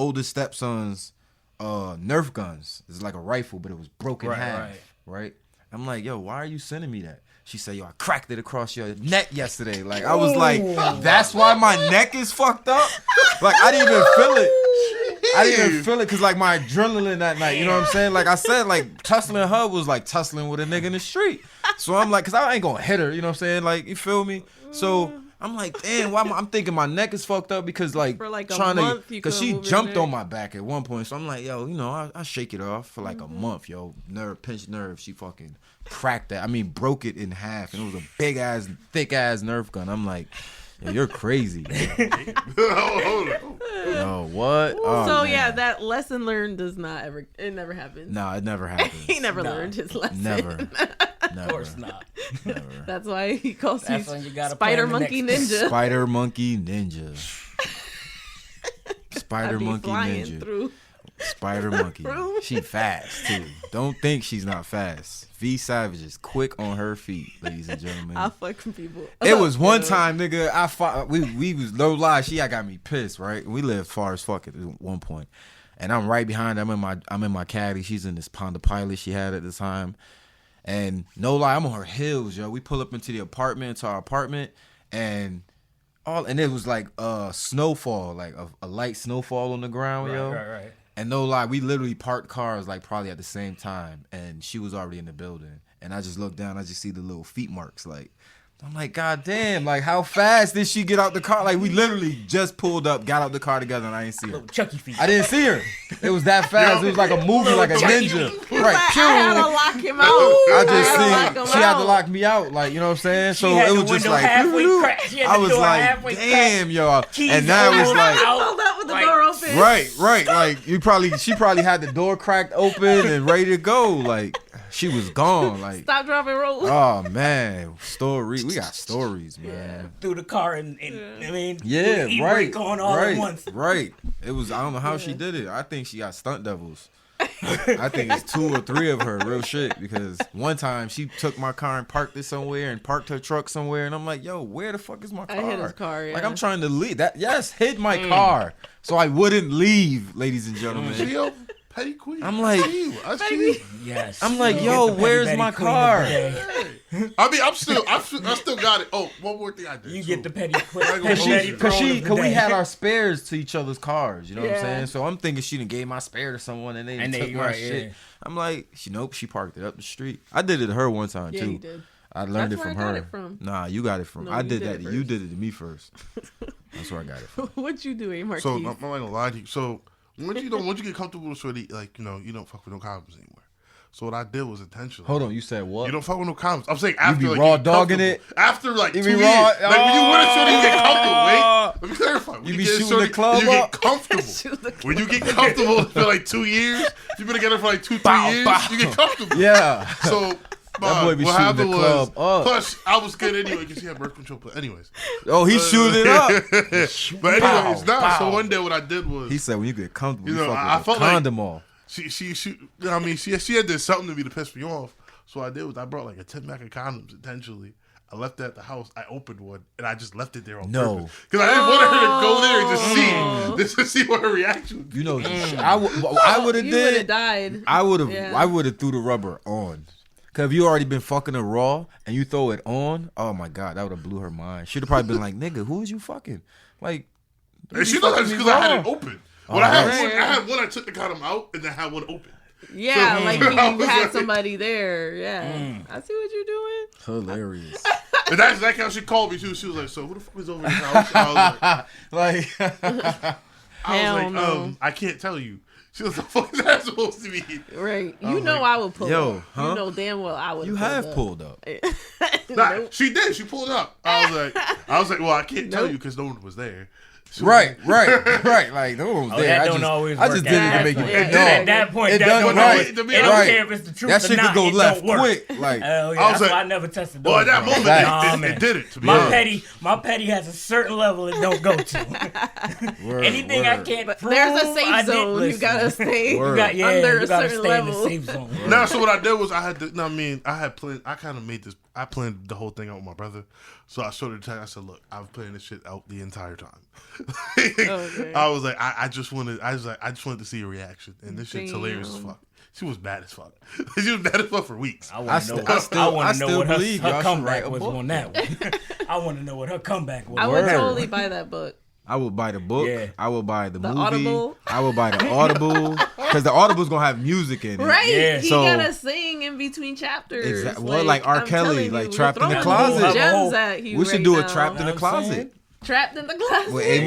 oldest stepson's Nerf guns. It's like a rifle, but it was broken in half. Right. I'm like, yo, why are you sending me that? She said, yo, I cracked it across your neck yesterday. Like, I was like, that's why my neck is fucked up? Like, I didn't even feel it. I didn't even feel it because, like, my adrenaline that night, you know what I'm saying? Like I said, like, tussling her was like tussling with a nigga in the street. So I'm like, because I ain't going to hit her, you know what I'm saying? Like, you feel me? So I'm like, damn, why I'm thinking my neck is fucked up because, like, for like trying a month, because she jumped on my back at one point. So I'm like, yo, you know, I shake it off for like a month, yo. Pinched nerve. She fucking cracked that. I mean, broke it in half. And it was a big ass, thick ass Nerf gun. I'm like, yo, you're crazy. Yo, what? Oh, so man. yeah, that lesson learned does not ever. It never happens. No, it never happens. He never learned his lesson. Never. Of course not. Never. That's why he calls you Spider Spider Monkey Ninja. Spider Monkey Ninja. Spider Monkey Ninja. Through. Spider Monkey. She fast too. Don't think she's not fast. V Savage is quick on her feet, ladies and gentlemen. I'll fuck people. It was one time, nigga. I fought. We was no lie. She got me pissed, right? We lived far as fuck at one point, and I'm right behind her. I'm in my caddy. She's in this Honda Pilot she had at the time, and no lie, I'm on her heels, yo. We pull up into our apartment, and it was like snowfall, like a light snowfall on the ground, yo. Right. And no lie, we literally parked cars like probably at the same time, and she was already in the building. And I just looked down, I just see the little feet marks. Like, I'm like, God damn, like how fast did she get out the car? Like we literally just pulled up, got out the car together, and I didn't see her. Little Chucky feet. I didn't see her. It was that fast. It was like a movie, like a ninja. Right. I had to lock him out. I just seen she had to lock me out, like, you know what I'm saying? So it was just like I was like, damn, y'all. And now it's like pulled up with the door open. Right. Like she probably had the door cracked open and ready to go. Like she was gone. Like stop, drop, and roll. Oh man, we got stories, man. Through the car and I mean, right, going all at once. Right. It was. I don't know how she did it. I think she got stunt doubles. I think it's 2 or 3 of her, real shit. Because one time she took my car and parked it somewhere and parked her truck somewhere, and I'm like, yo, where the fuck is my car? I hit his car. Yeah. Like I'm trying to leave. Hid my car so I wouldn't leave, ladies and gentlemen. Petty queen. I'm like, I see you. Yes. I'm like, yo, where's my car? I mean, I still got it. Oh, one more thing I did. You get the petty queen. Because we had our spares to each other's cars. You know what I'm saying? So I'm thinking she done gave my spare to someone and they took my shit. Yeah. I'm like, she parked it up the street. I did it to her one time too. You did. I learned That's it from where I her. got it from. Nah, you got it from. No, I did that. You did it to me first. That's where I got it from. What you doing, Marquise? So I'm not gonna lie to you. So once you get comfortable with shorty, like you don't fuck with no condoms anymore. So what I did was intentional. Hold on, you said what? You don't fuck with no condoms. I'm saying after you be like, raw dogging it. After like 2 You years, be raw. like when you with a shorty, you get comfortable. Wait, let me clarify. When You be get a shooting shorty, the club you up? get comfortable. When you get comfortable for like 2 years, you've been together for like 2-3 years. You get comfortable. Yeah. So. That boy be shooting the club up. Plus, I was good anyway because he had birth control. But anyways. Oh, he's shooting it up. But anyways, so one day what I did was. He said when you get comfortable, you know, fuck I with felt a condom off. She had did something to me to piss me off. So what I did was I brought like a 10-pack of condoms intentionally. I left it at the house. I opened one and I just left it there on purpose. Because I didn't want her to go there and just to see what her reaction would be. You know, I would have You did. would have died. I would have threw the rubber on. Cause if you already been fucking her raw and you throw it on, oh my god, that would have blew her mind. She'd have probably been like, "Nigga, who is you fucking?" Like, and she thought that's because I had it open. When I had one, I took the condom out and then had one open. Yeah, so, like you had somebody there. Yeah, I see what you're doing. Hilarious. And that's exactly how she called me too. She was like, "So who the fuck is over this house?" I was like, I can't tell you. She was like, "The fuck is that supposed to be?" Right. You know I would pull up. Huh? You know damn well I would. You have pulled up. Nah, she did. She pulled up. I was like, well, I can't tell you because no one was there. Right. Like no one was there. That don't always work. I just did it to make you. At that point, it don't care if it's the truth that shit or not. Could go it left don't work. quick. Like that's why I never tested those. Well, at that moment, it did it to me. My petty has a certain level it don't go to. Anything I can't prove, there's a safe zone. You gotta stay under a certain level. Now, so what I did was I had to. I had planned. I kind of made this. I planned the whole thing out with my brother. So I showed her the text. I said, look, I've planned this shit out the entire time. Okay. I was like, I just wanted to see a reaction. And this shit's hilarious as fuck. She was bad as fuck. She was bad as fuck for weeks. I want to know what her comeback was on that one. I want to know what her comeback was. I would totally buy that book. I would buy the book. Yeah. I would buy the movie. Audible. I would buy the Audible because the Audible's gonna have music in it. Right. Yeah. He gotta sing in between chapters. Exactly. Well, like R. Kelly, like Trapped in the Closet. We should do a Trapped in the Closet. Trapped in the Closet. With A.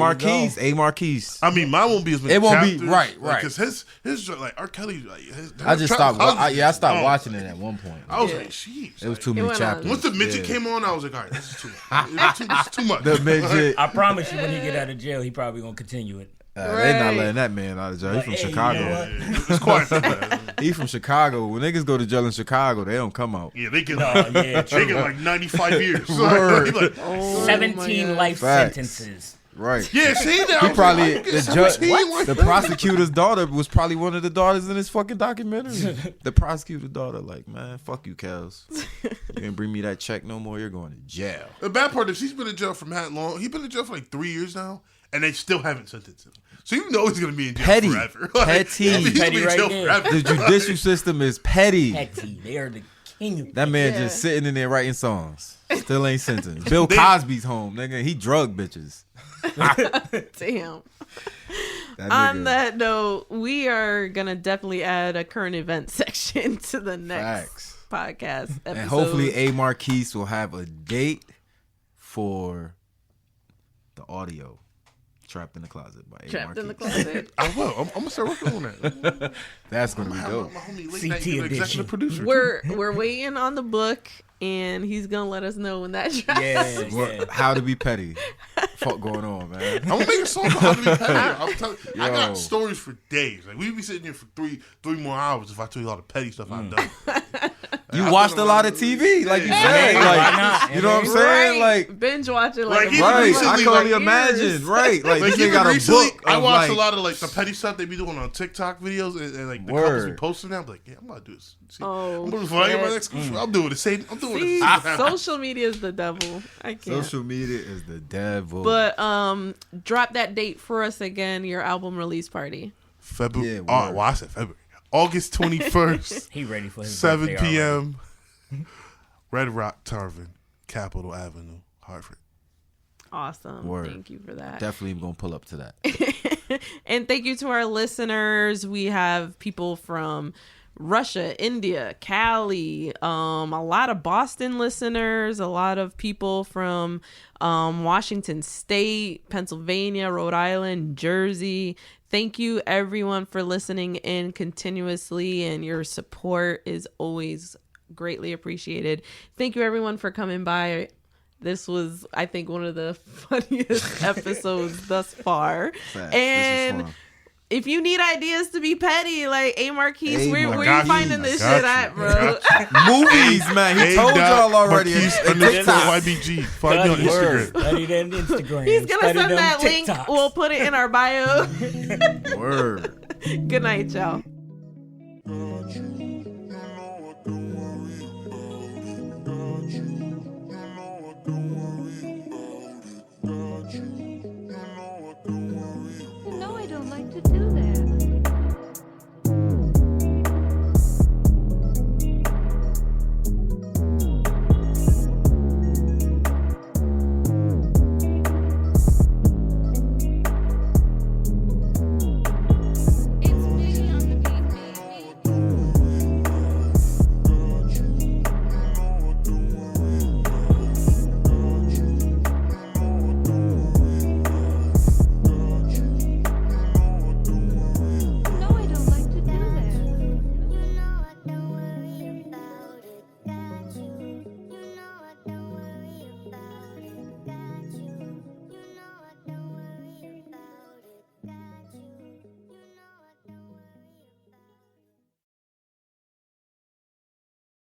Marquise. I mean, mine won't be as many. It won't chapters, be right. Because his like R. Kelly. Like, I just stopped. I stopped watching it at one point. I was like, sheesh. It was too many chapters. Once the midget came on, I was like, all right, this is too much. This is too much. The midget. I promise you, when he get out of jail, he probably gonna continue it. They're not letting that man out of jail. He's from Chicago. It's quiet. He's from Chicago. When niggas go to jail in Chicago, they don't come out. Yeah, they get like 95 years. Word. 17 life sentences. Right. Yeah, see that? He probably the prosecutor's daughter was probably one of the daughters in his fucking documentary. The prosecutor's daughter, like, man, fuck you, Kels. You ain't bring me that check no more. You're going to jail. The bad part is he's been in jail for that long. He's been in jail for like 3 years now, and they still haven't sentenced him. So you know he's gonna be in jail forever. Petty right there. The judicial system is petty. Petty. They are the king of that man just sitting in there writing songs. Still ain't sentenced. Bill Cosby's home, nigga. He drug bitches. Damn. On that note, we are gonna definitely add a current event section to the next podcast episode. And hopefully A. Marquise will have a date for the audio. Trapped in the Closet by A. Trapped Marquise. in the Closet. I will. I'm gonna start working on that. That's gonna be dope. My homie CT edition. Executive producer. We're waiting on the book, and he's gonna let us know when that drops. Yeah. How to be petty. Fuck going on, man. I'm gonna make a song about how to be petty. I got stories for days. Like we'd be sitting here for three more hours if I tell you all the petty stuff I've done. You watched a lot of TV, like you said. Like, you know what I'm saying? Like binge watching, like right. I can only imagine, right? Like this nigga got a book. I watched a lot of like the petty stuff they be doing on TikTok videos, and like the couples be posting them. I'm like, yeah, I'm about to do this. See, I'm doing before I get my next. I'm doing the same. I'm doing it. Social media is the devil. I can't. Social media is the devil. But drop that date for us again. Your album release party. February. Well, I said February. August 21st. He ready for his 7 p.m. Red Rock Tavern, Capitol Avenue, Hartford. Awesome. Word. Thank you for that. Definitely gonna pull up to that. And thank you to our listeners. We have people from Russia, India, Cali, a lot of Boston listeners, a lot of people from Washington State, Pennsylvania, Rhode Island, Jersey. Thank you everyone for listening in continuously, and your support is always greatly appreciated. Thank you everyone for coming by. This was, I think, one of the funniest episodes thus far. Facts. And if you need ideas to be petty, like A. Marquise, where you finding this shit at, bro? Movies, man. He told y'all already. YBG. Find me on Instagram. Study them Instagram. He's gonna send that TikToks. link. We'll put it in our bio. Word. Good night, y'all.